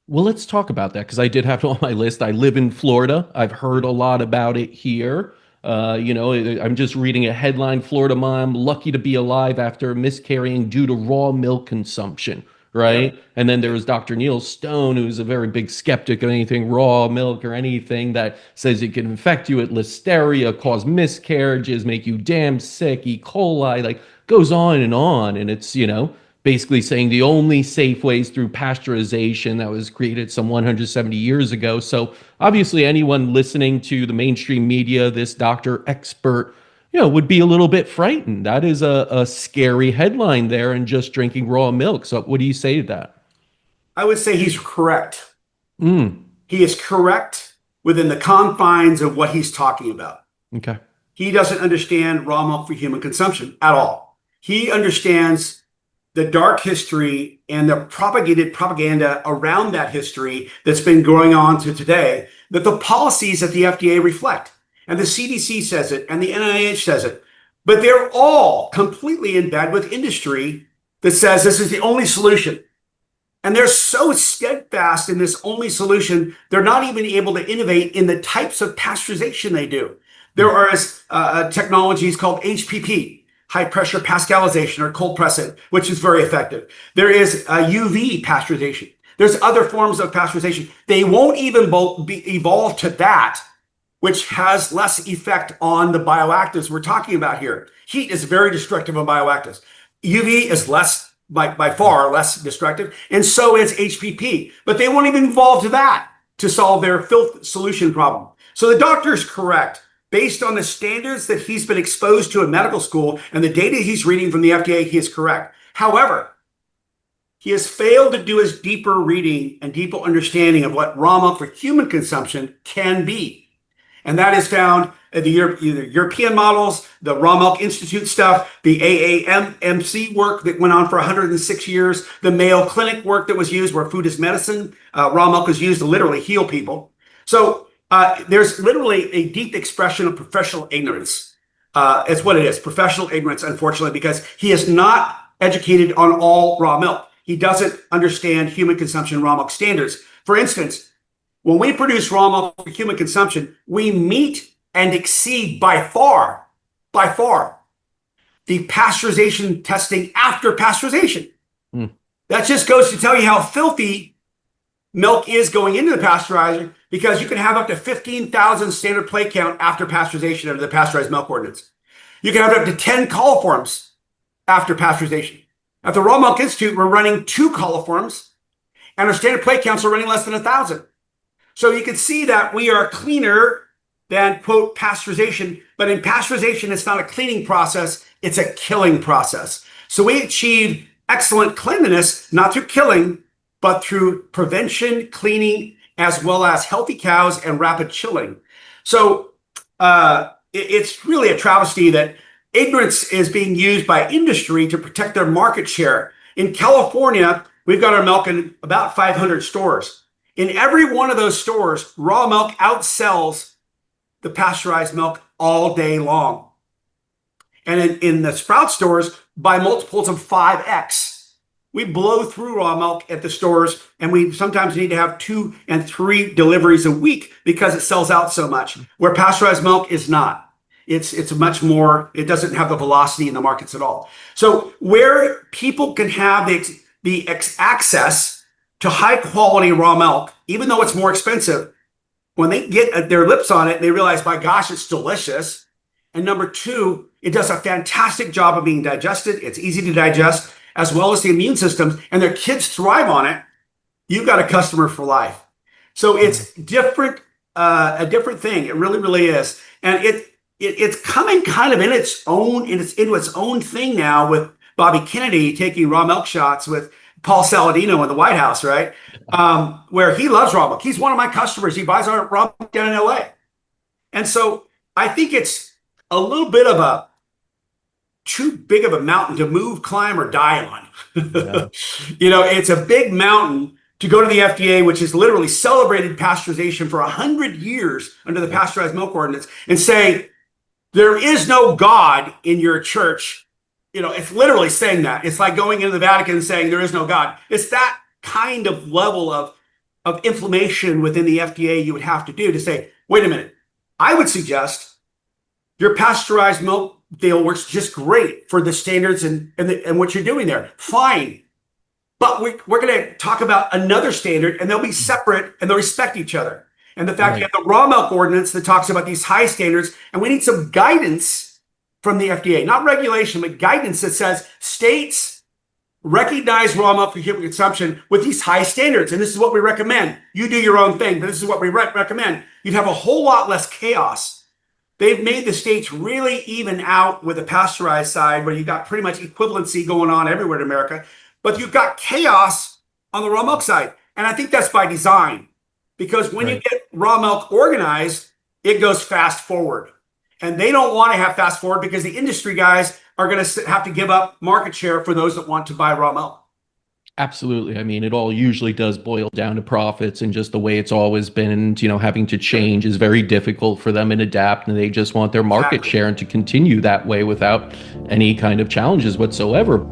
Well, let's talk about that because I did have it on my list. I live in Florida. I've heard a lot about it here. I'm just reading a headline: Florida mom lucky to be alive after miscarrying due to raw milk consumption, Yep. right? And then there Yep. was Dr. Neil Stone, who's a very big skeptic of anything raw milk or anything that says it can infect you with listeria, cause miscarriages, make you damn sick, E. coli, like goes on and on. And it's, basically saying the only safe ways through pasteurization that was created some 170 years ago. So obviously anyone listening to the mainstream media, this doctor expert, would be a little bit frightened. That is a scary headline there and just drinking raw milk. So what do you say to that? I would say he's correct. Mm, He is correct within the confines of what he's talking about. okay. He doesn't understand raw milk for human consumption at all. He understands the dark history and the propagated propaganda around that history that's been going on to today, that the policies that the FDA reflect. And the CDC says it, and the NIH says it. But they're all completely in bed with industry that says this is the only solution. And they're so steadfast in this only solution, they're not even able to innovate in the types of pasteurization they do. There are technologies called HPP, high pressure pascalization, or cold pressing, which is very effective. There is UV pasteurization. There's other forms of pasteurization. They won't even evolve to that, which has less effect on the bioactives we're talking about here. Heat is very destructive on bioactives. UV is less, by far less destructive, and so is HPP. But they won't even evolve to that to solve their filth solution problem. So the doctor is correct. Based on the standards that he's been exposed to in medical school and the data he's reading from the FDA, he is correct. However, he has failed to do his deeper reading and deeper understanding of what raw milk for human consumption can be. And that is found in the European models, the Raw Milk Institute stuff, the AAMC work that went on for 106 years, the Mayo Clinic work that was used where food is medicine. Raw milk is used to literally heal people. So there's literally a deep expression of professional ignorance. It's what it is, professional ignorance, unfortunately, because he is not educated on all raw milk. He doesn't understand human consumption raw milk standards. For instance, when we produce raw milk for human consumption, we meet and exceed by far, the pasteurization testing after pasteurization. Mm, That just goes to tell you how filthy milk is going into the pasteurizer, because you can have up to 15,000 standard plate count after pasteurization under the pasteurized milk ordinance. You can have up to 10 coliforms after pasteurization. At the Raw Milk Institute, we're running 2 coliforms, and our standard plate counts are running less than 1,000. So you can see that we are cleaner than, quote, pasteurization. But in pasteurization, it's not a cleaning process, it's a killing process. So we achieve excellent cleanliness, not through killing, but through prevention, cleaning, as well as healthy cows and rapid chilling. So it's really a travesty that ignorance is being used by industry to protect their market share. In California, we've got our milk in about 500 stores. In every one of those stores, raw milk outsells the pasteurized milk all day long. And in the Sprout stores, by multiples of 5x. We blow through raw milk at the stores, and we sometimes need to have 2 and 3 deliveries a week because it sells out so much, where pasteurized milk is not. It's much more, it doesn't have the velocity in the markets at all. So where people can have the access to high quality raw milk, even though it's more expensive, when they get their lips on it, they realize, my gosh, it's delicious. And number 2, it does a fantastic job of being digested. It's easy to digest, as well as the immune systems, and their kids thrive on it. You've got a customer for life. So it's different, a different thing. It really, really is. And it's coming kind of in its own, into its own thing now, with Bobby Kennedy taking raw milk shots with Paul Saladino in the White House, right? Where he loves raw milk. He's one of my customers. He buys our raw milk down in LA. And so I think it's a little bit of a too big of a mountain to move, climb, or die on. yeah. It's a big mountain to go to the FDA, which has literally celebrated pasteurization for 100 years under the pasteurized milk ordinance, and say, there is no God in your church. It's literally saying that. It's like going into the Vatican and saying there is no God. It's that kind of level of of inflammation within the FDA you would have to do to say, wait a minute, I would suggest your pasteurized milk deal works just great for the standards and what you're doing there. Fine. But we're going to talk about another standard, and they'll be separate and they'll respect each other. And the fact you have the raw milk ordinance that talks about these high standards, and we need some guidance from the FDA, not regulation, but guidance that says states recognize raw milk for human consumption with these high standards. And this is what we recommend. You do your own thing, but this is what we recommend. You'd have a whole lot less chaos. They've made the states really even out with the pasteurized side, where you've got pretty much equivalency going on everywhere in America. But you've got chaos on the raw milk side. And I think that's by design, because when you get raw milk organized, it goes fast forward. And they don't want to have fast forward because the industry guys are going to have to give up market share for those that want to buy raw milk. Absolutely. I mean, it all usually does boil down to profits, and just the way it's always been, having to change is very difficult for them and adapt, and they just want their market share and to continue that way without any kind of challenges whatsoever.